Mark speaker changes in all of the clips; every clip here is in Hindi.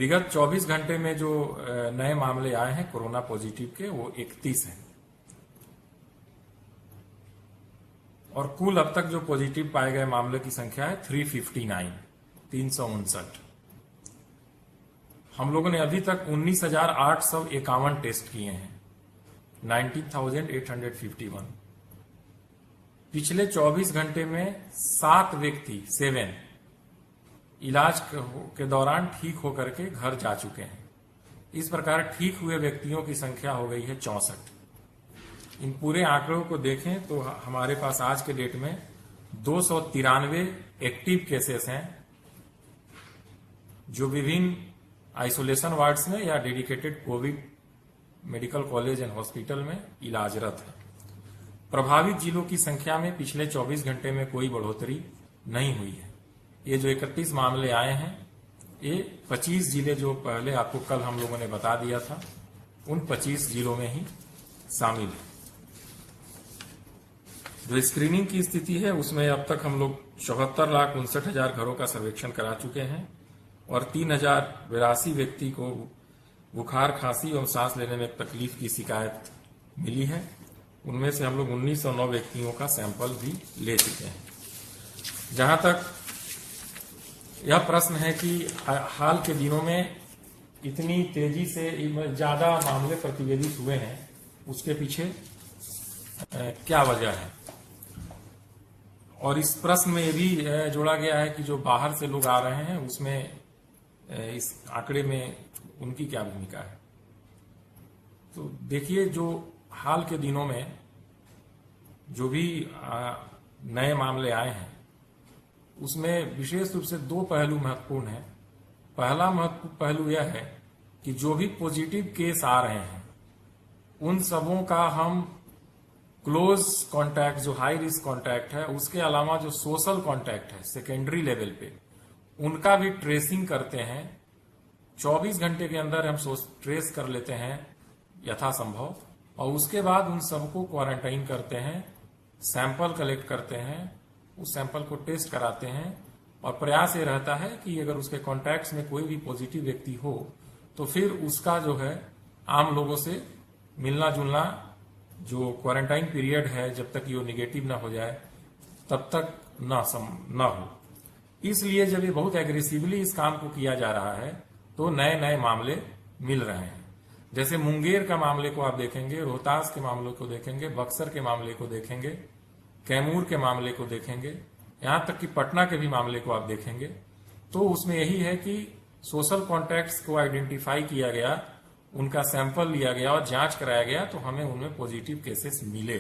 Speaker 1: विगत 24 घंटे में जो नए मामले आए हैं कोरोना पॉजिटिव के वो 31 हैं और कुल अब तक जो पॉजिटिव पाए गए मामले की संख्या है 359। हम लोगों ने अभी तक 19,851 टेस्ट किए हैं, 19,851। पिछले 24 घंटे में 7 व्यक्ति 7 इलाज के दौरान ठीक होकर के घर जा चुके हैं। इस प्रकार ठीक हुए व्यक्तियों की संख्या हो गई है 64। इन पूरे आंकड़ों को देखें तो हमारे पास आज के डेट में 293 एक्टिव केसेस हैं जो विभिन्न आइसोलेशन वार्ड्स में या dedicated Covid medical college and hospital में इलाजरत है। प्रभावित जिलों की संख्या में पिछले 24 घंटे में कोई बढ़ोतरी नहीं हुई है। ये जो 31 मामले आए हैं ये 25 जिले जो पहले आपको कल हम लोगों ने बता दिया था उन 25 जिलों में ही शामिल है। जो स्क्रीनिंग की स्थिति है उसमें अब तक हम लोग 74,59,000 घरों का सर्वेक्षण करा चुके हैं और 3,082 व्यक्ति को बुखार, खांसी और सांस लेने में तकलीफ की शिकायत मिली है। उनमें से हम लोग 1909 व्यक्तियों का सैंपल भी ले चुके हैं। जहां तक यह प्रश्न है कि हाल के दिनों में इतनी तेजी से ज्यादा मामले प्रतिवेदित हुए हैं, उसके पीछे क्या वजह है? और इस प्रश्न में ये भी जोड़ा गया है कि जो बाहर से लोग आ रहे हैं उसमें इस आंकड़े में उनकी क्या भूमिका है। तो देखिए, जो हाल के दिनों में जो भी नए मामले आए हैं उसमें विशेष रूप से 2 पहलू महत्वपूर्ण हैं। पहला महत्वपूर्ण पहलू यह है कि जो भी पॉजिटिव केस आ रहे हैं उन सबों का हम क्लोज कांटेक्ट, जो हाई रिस्क कांटेक्ट है, उसके अलावा जो सोशल कांटेक्ट है सेकेंडरी लेवल पे, उनका भी ट्रेसिंग करते हैं। 24 घंटे के अंदर हम ट्रेस कर लेते हैं यथासंभव और उसके बाद उन सबको क्वारंटाइन करते हैं, सैंपल कलेक्ट करते हैं, उस सैंपल को टेस्ट कराते हैं और प्रयास ये रहता है कि अगर उसके कॉन्टैक्ट्स में कोई भी पॉजिटिव व्यक्ति हो तो फिर उसका जो है आम लोगों से मिलना जुलना, जो क्वारंटाइन पीरियड है जब तक ये निगेटिव ना हो जाए तब तक ना हो। इसलिए जब ये बहुत एग्रेसिवली इस काम को किया जा रहा है तो नए नए मामले मिल रहे हैं। जैसे मुंगेर का मामले को आप देखेंगे, रोहतास के मामले को देखेंगे, बक्सर के मामले को देखेंगे, कैमूर के मामले को देखेंगे, यहां तक कि पटना के भी मामले को आप देखेंगे, तो उसमें यही है कि सोशल कॉन्टैक्ट्स को आइडेंटिफाई किया गया, उनका सैंपल लिया गया और जांच कराया गया तो हमें उनमें पॉजिटिव केसेस मिले।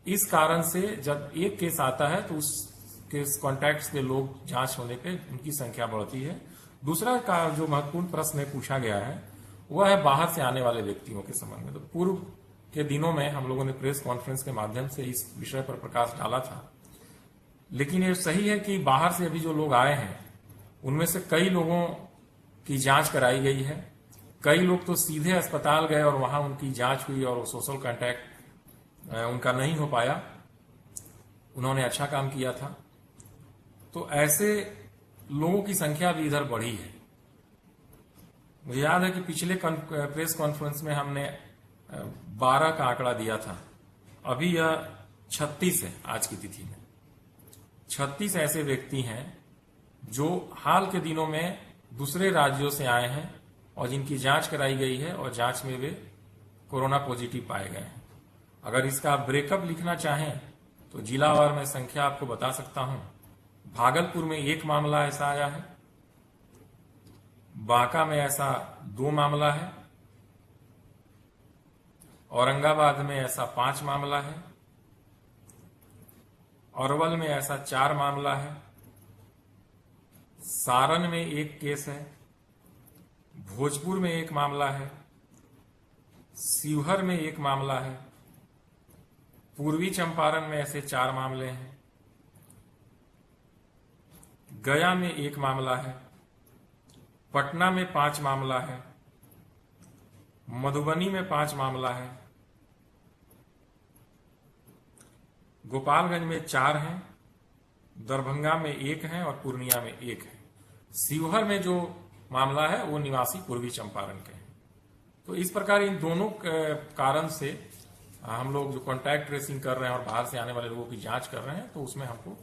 Speaker 1: इस कारण से जब एक केस आता है तो उस केस कॉन्टैक्ट्स के लोग जांच होने पे उनकी संख्या बढ़ती है। दूसरा का जो महत्वपूर्ण प्रश्न पूछा गया है वह है बाहर से आने वाले व्यक्तियों के संबंध में। तो पूर्व के दिनों में हम लोगों ने प्रेस कॉन्फ्रेंस के माध्यम से इस विषय पर प्रकाश डाला था, लेकिन ये सही है कि बाहर से अभी जो लोग आए हैं उनमें से कई लोगों की जांच कराई गई है, कई लोग तो सीधे अस्पताल गए और वहां उनकी जांच हुई और सोशल कांटेक्ट उनका नहीं हो पाया, उन्होंने अच्छा काम किया था। तो ऐसे लोगों की संख्या भी इधर बढ़ी है। मुझे याद है कि पिछले प्रेस कॉन्फ्रेंस में हमने 12 का आंकड़ा दिया था, अभी यह 36 है। आज की तिथि में 36 ऐसे व्यक्ति हैं जो हाल के दिनों में दूसरे राज्यों से आए हैं और जिनकी जांच कराई गई है और जांच में वे कोरोना पॉजिटिव पाए गए हैं। अगर इसका ब्रेकअप लिखना चाहें तो जिलावार में संख्या आपको बता सकता हूं। भागलपुर में 1 मामला ऐसा आया है, बांका में ऐसा 2 मामला है, औरंगाबाद में ऐसा 5 मामला है, अरवल में ऐसा 4 मामला है, सारण में 1 केस है, भोजपुर में 1 मामला है, शिवहर में 1 मामला है, पूर्वी चंपारण में ऐसे 4 मामले हैं, गया में 1 मामला है, पटना में 5 मामला है, मधुबनी में 5 मामला है, गोपालगंज में 4 हैं, दरभंगा में 1 है और पूर्णिया में 1 है। शिवहर में जो मामला है वो निवासी पूर्वी चंपारण के हैं। तो इस प्रकार इन दोनों कारण से हम लोग जो कॉन्टैक्ट ट्रेसिंग कर रहे हैं और बाहर से आने वाले लोगों की जांच कर रहे हैं, तो उसमें हमको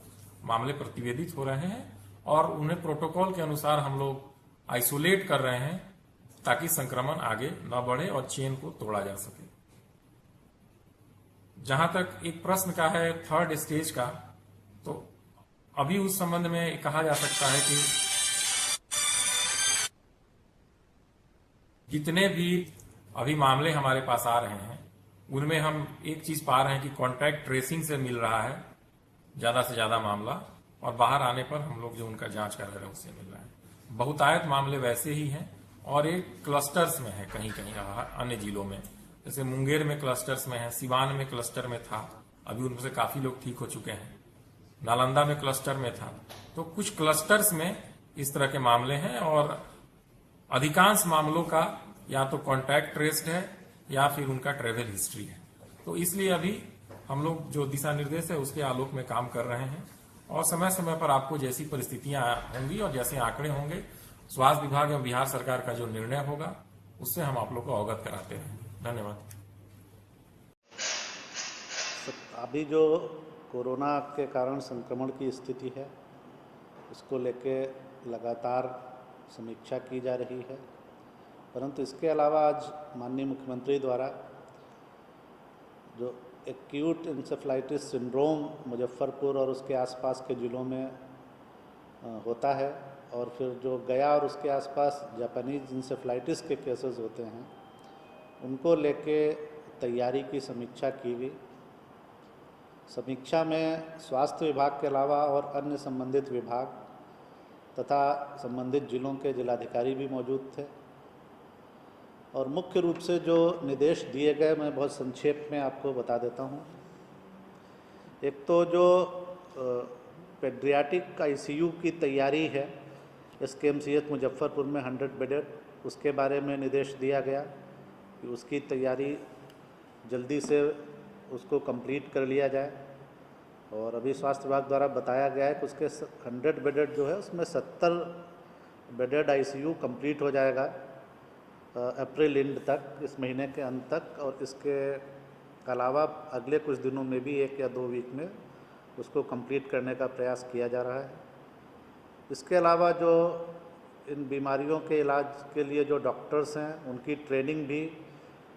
Speaker 1: मामले प्रतिवेदित हो रहे हैं और उन्हें प्रोटोकॉल के अनुसार हम लोग आइसोलेट कर रहे हैं ताकि संक्रमण आगे न बढ़े और चेन को तोड़ा जा सके। जहां तक एक प्रश्न का है थर्ड स्टेज का, तो अभी उस संबंध में कहा जा सकता है कि जितने भी अभी मामले हमारे पास आ रहे हैं उनमें हम एक चीज पा रहे हैं कि कॉन्टैक्ट ट्रेसिंग से मिल रहा है ज्यादा से ज्यादा मामला, और बाहर आने पर हम लोग जो उनका जांच कर रहे हैं उससे मिल रहा है। बहुतायत मामले वैसे ही हैं और एक क्लस्टर्स में है, कहीं कहीं अन्य जिलों में, जैसे मुंगेर में क्लस्टर्स में है, सिवान में क्लस्टर में था, अभी उनमें से काफी लोग ठीक हो चुके हैं, नालंदा में क्लस्टर में था। तो कुछ क्लस्टर्स में इस तरह के मामले हैं और अधिकांश मामलों का या तो कॉन्टैक्ट ट्रेस्ड है या फिर उनका ट्रेवल हिस्ट्री है। तो इसलिए अभी हम लोग जो दिशा निर्देश है उसके आलोक में काम कर रहे हैं और समय समय पर आपको जैसी परिस्थितियां होंगी और जैसे आंकड़े होंगे, स्वास्थ्य विभाग एवं बिहार सरकार का जो निर्णय होगा उससे हम आप लोग को अवगत कराते हैं। धन्यवाद।
Speaker 2: अभी जो कोरोना के कारण संक्रमण की स्थिति है उसको लेके लगातार समीक्षा की जा रही है, परंतु इसके अलावा आज माननीय मुख्यमंत्री द्वारा जो एक्यूट इंसेफ्लाइटिस सिंड्रोम मुजफ्फरपुर और उसके आसपास के ज़िलों में होता है और फिर जो गया और उसके आसपास जापानीज इंसेफ्लाइटिस के केसेस होते हैं उनको लेके तैयारी की समीक्षा की गई। समीक्षा में स्वास्थ्य विभाग के अलावा और अन्य संबंधित विभाग तथा संबंधित जिलों के जिलाधिकारी भी मौजूद थे और मुख्य रूप से जो निर्देश दिए गए मैं बहुत संक्षेप में आपको बता देता हूँ। एक तो जो पेडियाट्रिक आईसीयू की तैयारी है एसकेएमसीएच मुजफ्फरपुर में 100 बेडेड, उसके बारे में निर्देश दिया गया कि उसकी तैयारी जल्दी से उसको कंप्लीट कर लिया जाए और अभी स्वास्थ्य विभाग द्वारा बताया गया है कि उसके 100 बेडेड जो है उसमें 70 बेडेड आईसीयू कंप्लीट हो जाएगा अप्रैल एंड तक, इस महीने के अंत तक, और इसके अलावा अगले कुछ दिनों में भी 1 या 2 वीक में उसको कंप्लीट करने का प्रयास किया जा रहा है। इसके अलावा जो इन बीमारियों के इलाज के लिए जो डॉक्टर्स हैं उनकी ट्रेनिंग भी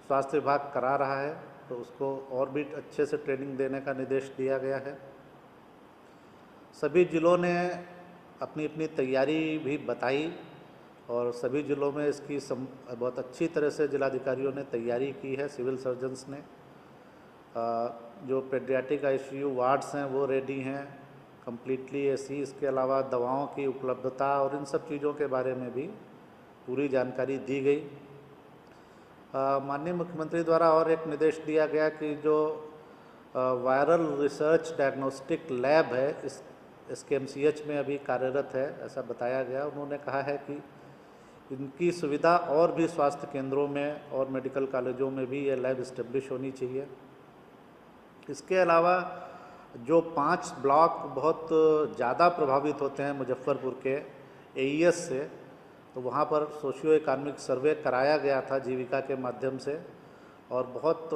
Speaker 2: स्वास्थ्य विभाग करा रहा है, तो उसको और भी अच्छे से ट्रेनिंग देने का निर्देश दिया गया है। सभी जिलों ने अपनी अपनी तैयारी भी बताई और सभी जिलों में इसकी बहुत अच्छी तरह से जिलाधिकारियों ने तैयारी की है। सिविल सर्जन्स ने जो पेडियाट्रिक आईसीयू वार्ड्स हैं वो रेडी हैं कम्प्लीटली एसी। इसके अलावा दवाओं की उपलब्धता और इन सब चीज़ों के बारे में भी पूरी जानकारी दी गई। माननीय मुख्यमंत्री द्वारा और एक निर्देश दिया गया कि जो वायरल रिसर्च डायग्नोस्टिक लैब है इस एसकेएमसीएच में अभी कार्यरत है, ऐसा बताया गया। उन्होंने कहा है कि इनकी सुविधा और भी स्वास्थ्य केंद्रों में और मेडिकल कॉलेजों में भी ये लैब इस्टेब्लिश होनी चाहिए। इसके अलावा जो 5 ब्लॉक बहुत ज़्यादा प्रभावित होते हैं मुजफ्फरपुर के एईएस से, तो वहाँ पर सोशियो इकोनॉमिक सर्वे कराया गया था जीविका के माध्यम से और बहुत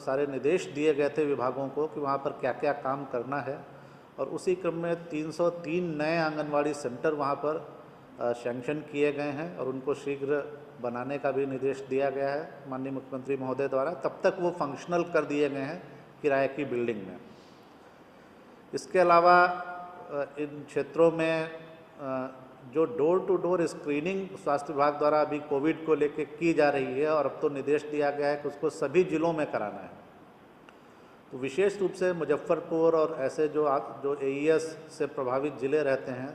Speaker 2: सारे निर्देश दिए गए थे विभागों को कि वहाँ पर क्या क्या काम करना है, और उसी क्रम में 303 नए आंगनवाड़ी सेंटर वहाँ पर सैंक्शन किए गए हैं और उनको शीघ्र बनाने का भी निर्देश दिया गया है माननीय मुख्यमंत्री महोदय द्वारा। तब तक वो फंक्शनल कर दिए गए हैं किराए की बिल्डिंग में। इसके अलावा इन क्षेत्रों में जो डोर टू डोर स्क्रीनिंग स्वास्थ्य विभाग द्वारा अभी कोविड को लेकर की जा रही है और अब तो निर्देश दिया गया है कि उसको सभी जिलों में कराना है। तो विशेष रूप से मुजफ्फरपुर और ऐसे जो एईएस से प्रभावित ज़िले रहते हैं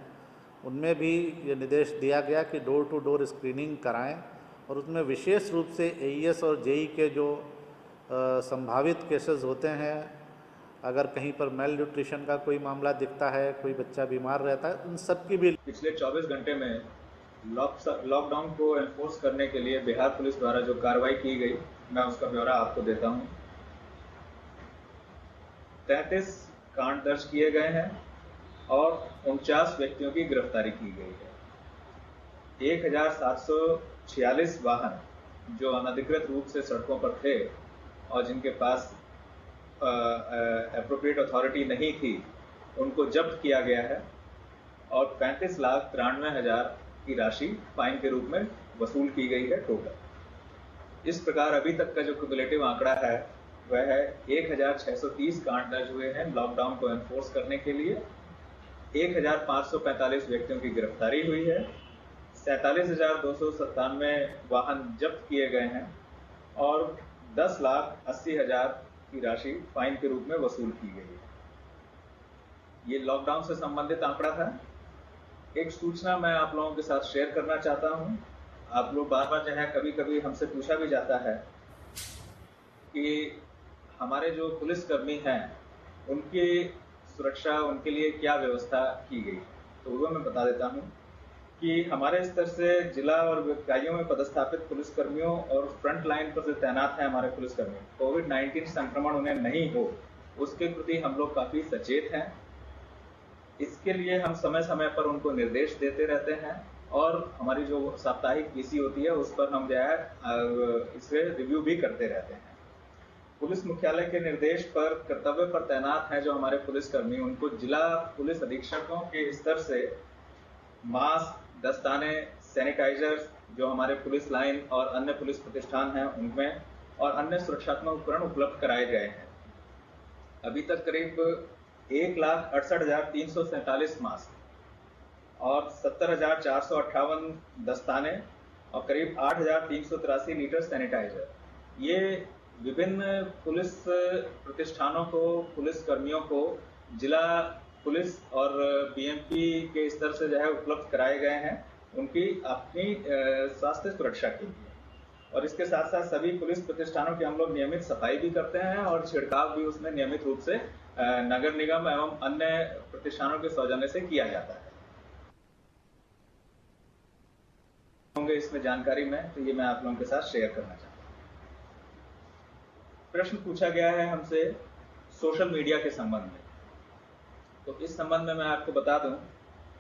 Speaker 2: उनमें भी ये निर्देश दिया गया कि डोर टू डोर स्क्रीनिंग कराएं और उसमें विशेष रूप से एईएस और जेई के जो संभावित केसेस होते हैं, अगर कहीं पर मेल न्यूट्रिशन का कोई मामला दिखता है, कोई बच्चा बीमार रहता है, उन सब की भी।
Speaker 3: पिछले 24 घंटे में लॉकडाउन को एनफोर्स करने के लिए बिहार पुलिस द्वारा जो कार्रवाई की गई, मैं उसका ब्यौरा आपको देता हूं। 33 कांड दर्ज किए गए हैं और 49 व्यक्तियों की गिरफ्तारी की गई है। 1746 वाहन जो अनधिकृत रूप से सड़कों पर थे और जिनके पास एप्रोप्रिएट अथॉरिटी नहीं थी, उनको जब्त किया गया है और 35,93,000 की राशि फाइन के रूप में वसूल की गई है टोटल। इस प्रकार अभी तक का जो क्युमुलेटिव आंकड़ा है वह है 1,630 कांड दर्ज हुए हैं लॉकडाउन को एनफोर्स करने के लिए। 1,545 व्यक्तियों की गिरफ्तारी हुई है, 47,297 वाहन जब्त किए गए हैं और 10,80,000 की राशि फाइन के रूप में वसूल की गई है। ये लॉकडाउन से संबंधित आंकड़ा था। एक सूचना मैं आप लोगों के साथ शेयर करना चाहता हूं। आप लोग बार बार जो है कभी कभी हमसे पूछा भी जाता है कि हमारे जो पुलिसकर्मी हैं उनकी सुरक्षा, उनके लिए क्या व्यवस्था की गई। तो वो मैं बता देता हूं कि हमारे स्तर से जिला और इकाइयों में पदस्थापित पुलिसकर्मियों और फ्रंट लाइन पर जो तैनात हैं हमारे पुलिसकर्मी, कोविड-19 संक्रमण उन्हें नहीं हो उसके प्रति हम लोग काफी सचेत हैं। इसके लिए हम समय समय पर उनको निर्देश देते रहते हैं और हमारी जो साप्ताहिक पीसी होती है उस पर हम जो है इसे रिव्यू भी करते रहते हैं। पुलिस मुख्यालय के निर्देश पर कर्तव्य पर तैनात हैं जो हमारे पुलिसकर्मी, उनको जिला पुलिस अधीक्षकों के स्तर से मास्क, दस्ताने, सैनिटाइजर्स जो हमारे पुलिस लाइन और अन्य पुलिस प्रतिष्ठान हैं उनमें और अन्य सुरक्षात्मक उपकरण उपलब्ध कराए गए हैं। अभी तक करीब 1,68,347 मास्क और 70,458 दस्ताने और करीब 8,383 लीटर सैनिटाइजर, ये विभिन्न पुलिस प्रतिष्ठानों को, पुलिस कर्मियों को जिला पुलिस और बीएमपी के स्तर से जो है उपलब्ध कराए गए हैं उनकी अपनी स्वास्थ्य सुरक्षा के लिए। और इसके साथ साथ सभी पुलिस प्रतिष्ठानों की हम लोग नियमित सफाई भी करते हैं और छिड़काव भी उसमें नियमित रूप से नगर निगम एवं अन्य प्रतिष्ठानों के सौजन्य से किया जाता है। होंगे इसमें जानकारी में, तो ये मैं आप लोगों के साथ शेयर करना चाहता हूँ। प्रश्न पूछा गया है हमसे सोशल मीडिया के संबंध में। तो इस संबंध में मैं आपको बता दूं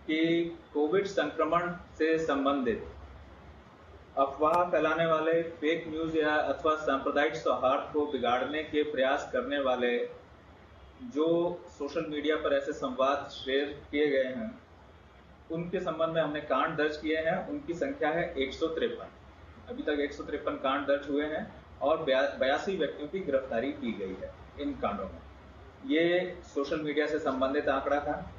Speaker 3: कि कोविड संक्रमण से संबंधित अफवाह फैलाने वाले, फेक न्यूज या अथवा सांप्रदायिक सौहार्द को बिगाड़ने के प्रयास करने वाले जो सोशल मीडिया पर ऐसे संवाद शेयर किए गए हैं उनके संबंध में हमने कांड दर्ज किए हैं। उनकी संख्या है 153। अभी तक 153 कांड दर्ज हुए हैं और 82 व्यक्तियों की गिरफ्तारी की गई है इन कांडों में। ये सोशल मीडिया से संबंधित आंकड़ा था।